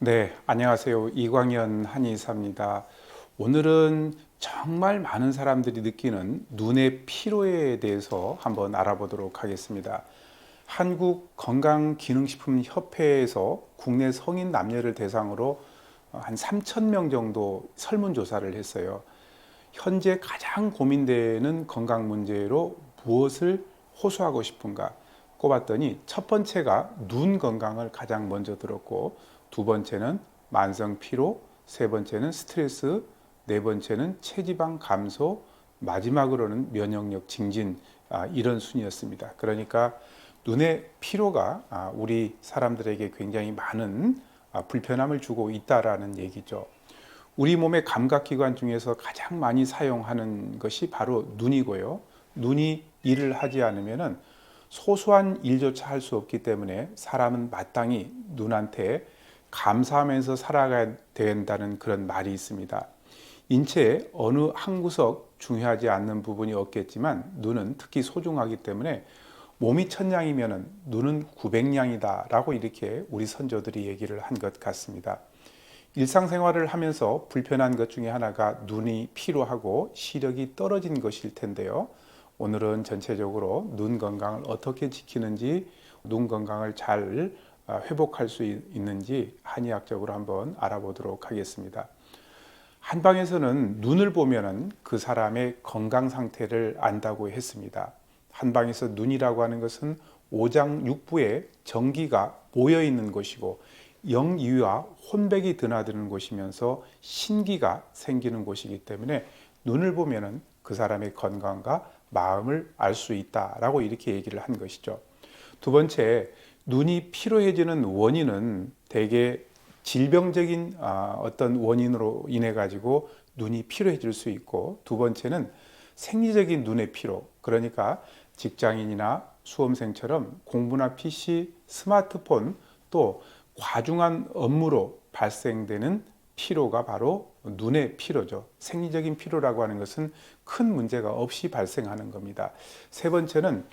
네, 안녕하세요. 이광현 한의사입니다. 오늘은 정말 많은 사람들이 느끼는 눈의 피로에 대해서 한번 알아보도록 하겠습니다. 한국건강기능식품협회에서 국내 성인 남녀를 대상으로 한 3천 명 정도 설문조사를 했어요. 현재 가장 고민되는 건강 문제로 무엇을 호소하고 싶은가 꼽았더니 첫 번째가 눈 건강을 가장 먼저 들었고, 두 번째는 만성 피로, 세 번째는 스트레스, 네 번째는 체지방 감소, 마지막으로는 면역력 증진, 이런 순이었습니다. 그러니까 눈의 피로가 우리 사람들에게 굉장히 많은 불편함을 주고 있다라는 얘기죠. 우리 몸의 감각기관 중에서 가장 많이 사용하는 것이 바로 눈이고요. 눈이 일을 하지 않으면 소소한 일조차 할 수 없기 때문에 사람은 마땅히 눈한테 감사하면서 살아가야 된다는 그런 말이 있습니다. 인체의 어느 한 구석 중요하지 않는 부분이 없겠지만 눈은 특히 소중하기 때문에 몸이 천냥이면 눈은 900냥이다 라고 이렇게 우리 선조들이 얘기를 한 것 같습니다. 일상생활을 하면서 불편한 것 중에 하나가 눈이 피로하고 시력이 떨어진 것일 텐데요. 오늘은 전체적으로 눈 건강을 어떻게 지키는지, 눈 건강을 잘 회복할 수 있는지 한의학적으로 한번 알아보도록 하겠습니다. 한방에서는 눈을 보면은 그 사람의 건강 상태를 안다고 했습니다. 한방에서 눈이라고 하는 것은 오장육부에 정기가 모여 있는 곳이고 영유와 혼백이 드나드는 곳이면서 신기가 생기는 곳이기 때문에 눈을 보면은 그 사람의 건강과 마음을 알 수 있다라고 이렇게 얘기를 한 것이죠. 두 번째, 눈이 피로해지는 원인은 대개 질병적인 어떤 원인으로 인해 가지고 눈이 피로해질 수 있고, 두 번째는 생리적인 눈의 피로, 그러니까 직장인이나 수험생처럼 공부나 PC, 스마트폰, 또 과중한 업무로 발생되는 피로가 바로 눈의 피로죠. 생리적인 피로라고 하는 것은 큰 문제가 없이 발생하는 겁니다. 세 번째는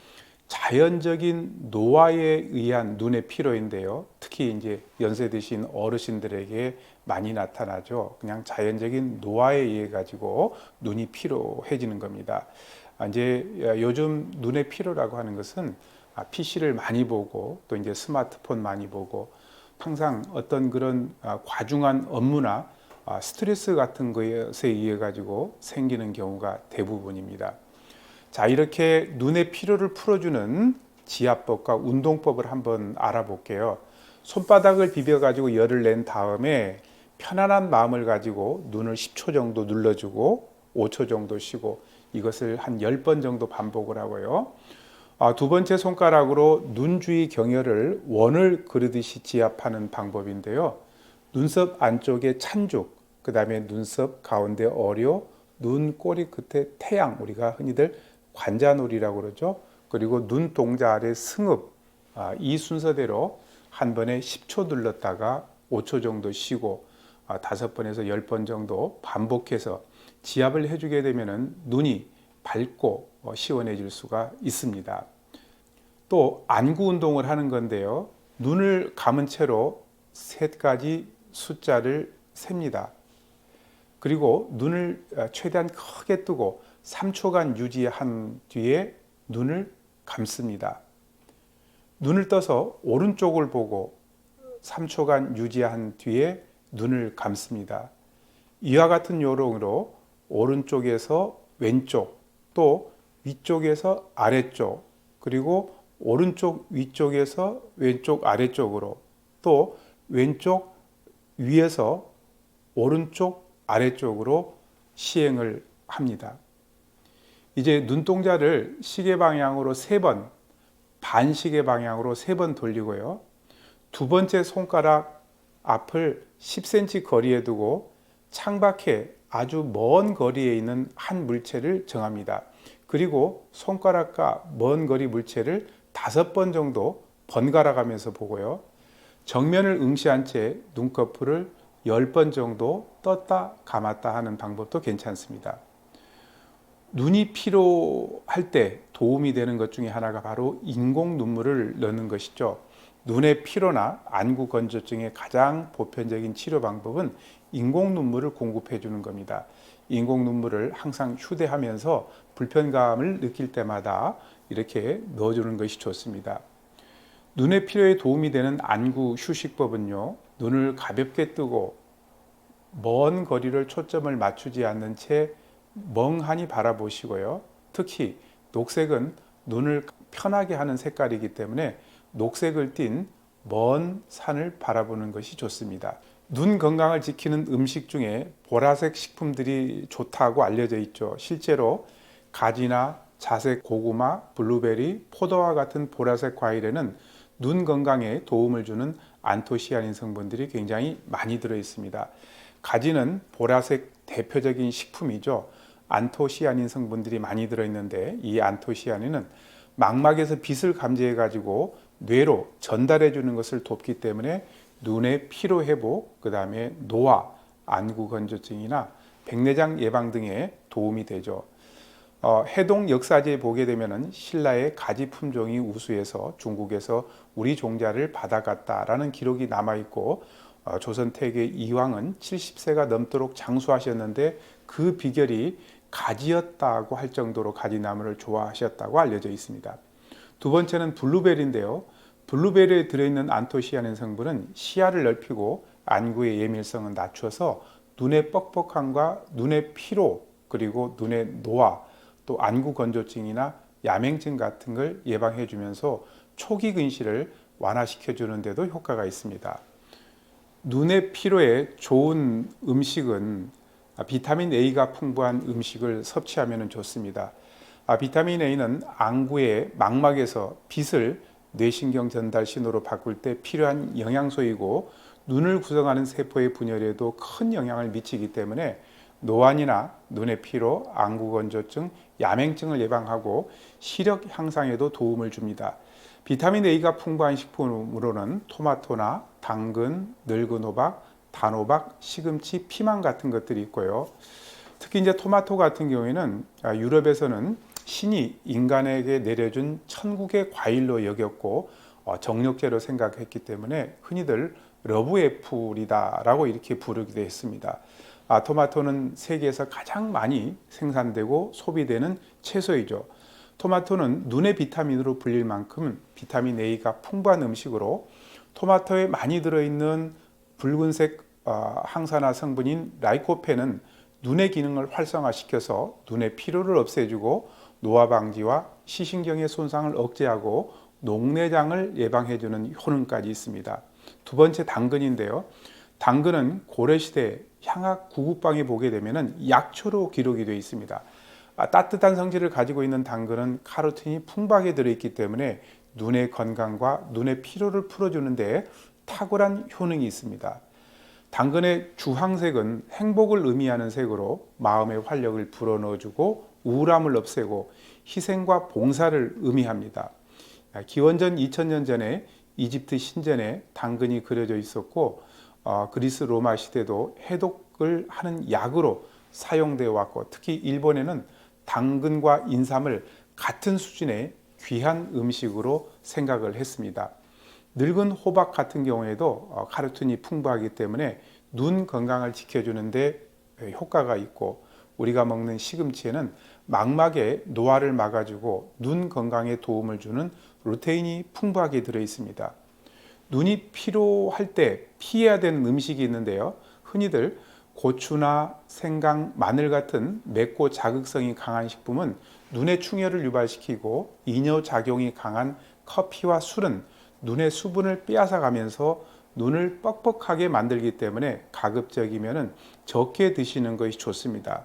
자연적인 노화에 의한 눈의 피로인데요. 특히 이제 연세 드신 어르신들에게 많이 나타나죠. 그냥 자연적인 노화에 의해 가지고 눈이 피로해지는 겁니다. 이제 요즘 눈의 피로라고 하는 것은 PC를 많이 보고 또 이제 스마트폰 많이 보고 항상 어떤 그런 과중한 업무나 스트레스 같은 것에 의해 가지고 생기는 경우가 대부분입니다. 자, 이렇게 눈의 피로를 풀어주는 지압법과 운동법을 한번 알아볼게요. 손바닥을 비벼 가지고 열을 낸 다음에 편안한 마음을 가지고 눈을 10초 정도 눌러주고 5초 정도 쉬고, 이것을 한 10번 정도 반복을 하고요. 두 번째 손가락으로 눈 주위 경혈을 원을 그르듯이 지압하는 방법인데요. 눈썹 안쪽에 찬죽, 그 다음에 눈썹 가운데 어료, 눈 꼬리 끝에 태양, 우리가 흔히들 관자놀이라고 그러죠. 그리고 눈동자 아래 승읍, 이 순서대로 한 번에 10초 눌렀다가 5초 정도 쉬고 5번에서 10번 정도 반복해서 지압을 해주게 되면 눈이 밝고 시원해질 수가 있습니다. 또 안구 운동을 하는 건데요. 눈을 감은 채로 세 가지 숫자를 셉니다. 그리고 눈을 최대한 크게 뜨고 3초간 유지한 뒤에 눈을 감습니다. 눈을 떠서 오른쪽을 보고 3초간 유지한 뒤에 눈을 감습니다. 이와 같은 요령으로 오른쪽에서 왼쪽, 또 위쪽에서 아래쪽, 그리고 오른쪽 위쪽에서 왼쪽 아래쪽으로, 또 왼쪽 위에서 오른쪽 아래쪽으로 시행을 합니다. 이제 눈동자를 시계 방향으로 3번, 반시계 방향으로 3번 돌리고요. 두 번째 손가락 앞을 10cm 거리에 두고 창밖에 아주 먼 거리에 있는 한 물체를 정합니다. 그리고 손가락과 먼 거리 물체를 5번 정도 번갈아 가면서 보고요. 정면을 응시한 채 눈꺼풀을 10번 정도 떴다 감았다 하는 방법도 괜찮습니다. 눈이 피로할 때 도움이 되는 것 중에 하나가 바로 인공 눈물을 넣는 것이죠. 눈의 피로나 안구 건조증의 가장 보편적인 치료 방법은 인공 눈물을 공급해 주는 겁니다. 인공 눈물을 항상 휴대하면서 불편감을 느낄 때마다 이렇게 넣어주는 것이 좋습니다. 눈의 피로에 도움이 되는 안구 휴식법은요, 눈을 가볍게 뜨고 먼 거리를 초점을 맞추지 않는 채 멍하니 바라보시고요. 특히 녹색은 눈을 편하게 하는 색깔이기 때문에 녹색을 띤 먼 산을 바라보는 것이 좋습니다. 눈 건강을 지키는 음식 중에 보라색 식품들이 좋다고 알려져 있죠. 실제로 가지나 자색 고구마, 블루베리, 포도와 같은 보라색 과일에는 눈 건강에 도움을 주는 안토시아닌 성분들이 굉장히 많이 들어 있습니다. 가지는 보라색 대표적인 식품이죠. 안토시아닌 성분들이 많이 들어 있는데 이 안토시아닌은 망막에서 빛을 감지해 가지고 뇌로 전달해 주는 것을 돕기 때문에 눈의 피로 회복, 그 다음에 노화, 안구 건조증이나 백내장 예방 등에 도움이 되죠. 해동 역사지에 보게 되면은 신라의 가지 품종이 우수해서 중국에서 우리 종자를 받아갔다라는 기록이 남아 있고, 조선 태계 이황은 70세가 넘도록 장수하셨는데 그 비결이 가지였다고 할 정도로 가지나무를 좋아하셨다고 알려져 있습니다. 두 번째는 블루베리인데요. 블루베리에 들어있는 안토시아닌 성분은 시야를 넓히고 안구의 예민성을 낮춰서 눈의 뻑뻑함과 눈의 피로, 그리고 눈의 노화, 또 안구 건조증이나 야맹증 같은 걸 예방해 주면서 초기 근시를 완화시켜 주는 데도 효과가 있습니다. 눈의 피로에 좋은 음식은 비타민 A가 풍부한 음식을 섭취하면 좋습니다. 비타민 A는 안구의 망막에서 빛을 뇌신경 전달 신호로 바꿀 때 필요한 영양소이고, 눈을 구성하는 세포의 분열에도 큰 영향을 미치기 때문에 노안이나 눈의 피로, 안구 건조증, 야맹증을 예방하고 시력 향상에도 도움을 줍니다. 비타민 A가 풍부한 식품으로는 토마토나 당근, 늙은 호박, 단호박, 시금치, 피망 같은 것들이 있고요. 특히 이제 토마토 같은 경우에는 유럽에서는 신이 인간에게 내려준 천국의 과일로 여겼고 정력제로 생각했기 때문에 흔히들 러브 애플이다라고 이렇게 부르기도 했습니다. 토마토는 세계에서 가장 많이 생산되고 소비되는 채소이죠. 토마토는 눈의 비타민으로 불릴 만큼 비타민 A가 풍부한 음식으로, 토마토에 많이 들어있는 붉은색 항산화 성분인 라이코펜은 눈의 기능을 활성화시켜서 눈의 피로를 없애주고 노화 방지와 시신경의 손상을 억제하고 녹내장을 예방해주는 효능까지 있습니다. 두 번째 당근인데요. 당근은 고려시대 향학 구국방에 보게 되면 약초로 기록이 되어 있습니다. 따뜻한 성질을 가지고 있는 당근은 카로틴이 풍부하게 들어있기 때문에 눈의 건강과 눈의 피로를 풀어주는 데 탁월한 효능이 있습니다. 당근의 주황색은 행복을 의미하는 색으로 마음의 활력을 불어넣어주고 우울함을 없애고 희생과 봉사를 의미합니다. 기원전 2000년 전에 이집트 신전에 당근이 그려져 있었고, 그리스 로마 시대도 해독을 하는 약으로 사용되어 왔고, 특히 일본에는 당근과 인삼을 같은 수준의 귀한 음식으로 생각을 했습니다. 늙은 호박 같은 경우에도 카로틴이 풍부하기 때문에 눈 건강을 지켜주는데 효과가 있고, 우리가 먹는 시금치에는 망막의 노화를 막아주고 눈 건강에 도움을 주는 루테인이 풍부하게 들어 있습니다. 눈이 피로할 때 피해야 되는 음식이 있는데요. 흔히들 고추나 생강, 마늘 같은 맵고 자극성이 강한 식품은 눈의 충혈을 유발시키고, 이뇨작용이 강한 커피와 술은 눈의 수분을 빼앗아 가면서 눈을 뻑뻑하게 만들기 때문에 가급적이면 적게 드시는 것이 좋습니다.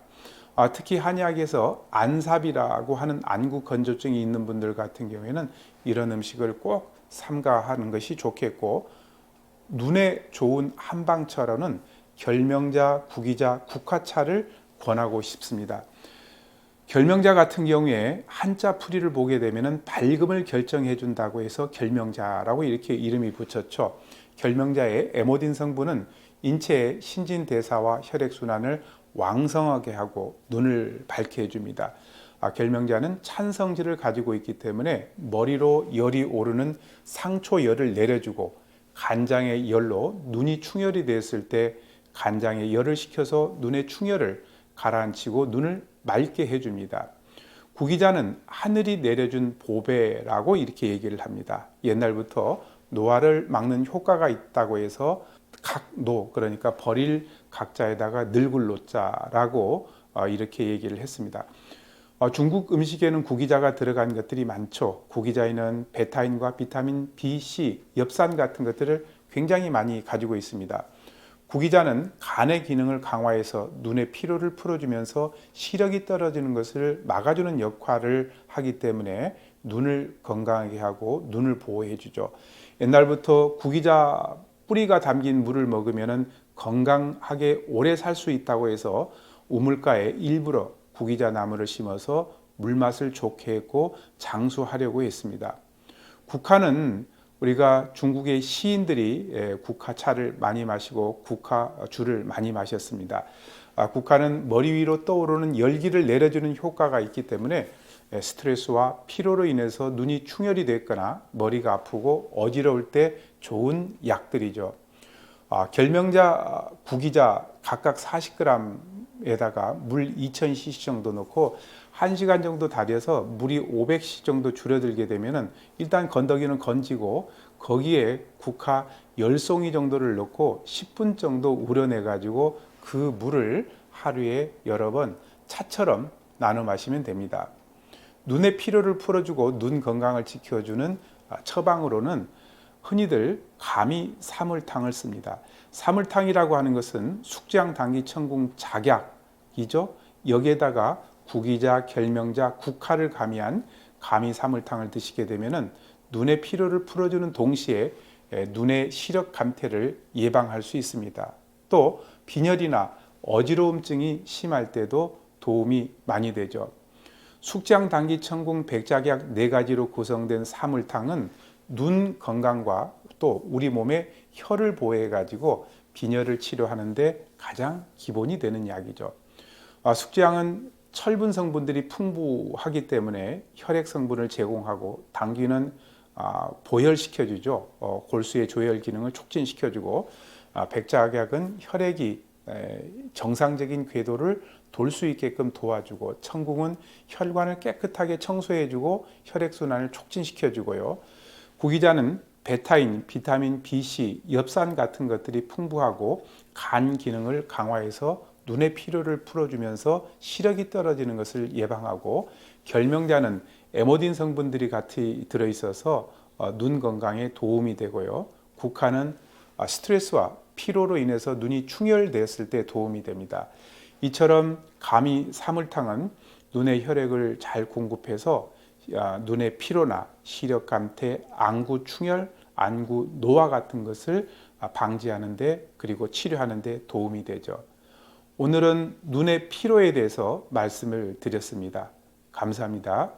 특히 한의학에서 안삽이라고 하는 안구 건조증이 있는 분들 같은 경우에는 이런 음식을 꼭 삼가하는 것이 좋겠고, 눈에 좋은 한방차로는 결명자, 구기자, 국화차를 권하고 싶습니다. 결명자 같은 경우에 한자 풀이를 보게 되면 밝음을 결정해 준다고 해서 결명자라고 이렇게 이름이 붙였죠. 결명자의 에모딘 성분은 인체의 신진대사와 혈액순환을 왕성하게 하고 눈을 밝게 해줍니다. 결명자는 찬성질을 가지고 있기 때문에 머리로 열이 오르는 상초열을 내려주고 간장의 열로 눈이 충혈이 됐을 때 간장에 열을 식혀서 눈의 충혈을 가라앉히고 눈을 맑게 해줍니다. 구기자는 하늘이 내려준 보배라고 이렇게 얘기를 합니다. 옛날부터 노화를 막는 효과가 있다고 해서 각노, 그러니까 버릴 각자에다가 늙을 노자라고 이렇게 얘기를 했습니다. 중국 음식에는 구기자가 들어간 것들이 많죠. 구기자에는 베타인과 비타민 B, C, 엽산 같은 것들을 굉장히 많이 가지고 있습니다. 구기자는 간의 기능을 강화해서 눈의 피로를 풀어주면서 시력이 떨어지는 것을 막아주는 역할을 하기 때문에 눈을 건강하게 하고 눈을 보호해 주죠. 옛날부터 구기자 뿌리가 담긴 물을 먹으면 건강하게 오래 살 수 있다고 해서 우물가에 일부러 구기자 나무를 심어서 물맛을 좋게 했고 장수하려고 했습니다. 국화는 우리가 중국의 시인들이 국화차를 많이 마시고 국화주를 많이 마셨습니다. 국화는 머리 위로 떠오르는 열기를 내려주는 효과가 있기 때문에 스트레스와 피로로 인해서 눈이 충혈이 됐거나 머리가 아프고 어지러울 때 좋은 약들이죠. 결명자, 구기자 각각 40g에다가 물 2000cc 정도 넣고 1시간 정도 달여서 물이 500cc 정도 줄어들게 되면 일단 건더기는 건지고 거기에 국화 10송이 정도를 넣고 10분 정도 우려내 가지고 그 물을 하루에 여러 번 차처럼 나눠 마시면 됩니다. 눈의 피로를 풀어주고 눈 건강을 지켜주는 처방으로는 흔히들 감이 사물탕을 씁니다. 사물탕이라고 하는 것은 숙지향 당귀 청궁 작약이죠. 여기에다가 구기자, 결명자, 국화를 가미한 감이 사물탕을 드시게 되면 눈의 피로를 풀어주는 동시에 눈의 시력 감퇴를 예방할 수 있습니다. 또 빈혈이나 어지러움증이 심할 때도 도움이 많이 되죠. 숙지향 당귀 청궁 백작약 4가지로 구성된 사물탕은 눈 건강과 또 우리 몸의 혈을 보호해 가지고 빈혈을 치료하는데 가장 기본이 되는 약이죠. 숙지향은 철분 성분들이 풍부하기 때문에 혈액 성분을 제공하고 당귀는 보혈시켜주죠. 골수의 조혈 기능을 촉진시켜주고 백작약은 혈액이 정상적인 궤도를 돌 수 있게끔 도와주고 청궁은 혈관을 깨끗하게 청소해주고 혈액순환을 촉진시켜주고요. 구기자는 베타인, 비타민 B, C, 엽산 같은 것들이 풍부하고 간 기능을 강화해서 눈의 피로를 풀어주면서 시력이 떨어지는 것을 예방하고 결명자는 에모딘 성분들이 같이 들어있어서 눈 건강에 도움이 되고요. 국화는 스트레스와 피로로 인해서 눈이 충혈되었을 때 도움이 됩니다. 이처럼 감이 사물탕은 눈의 혈액을 잘 공급해서 눈의 피로나 시력 감퇴, 안구 충혈, 안구 노화 같은 것을 방지하는 데 그리고 치료하는 데 도움이 되죠. 오늘은 눈의 피로에 대해서 말씀을 드렸습니다. 감사합니다.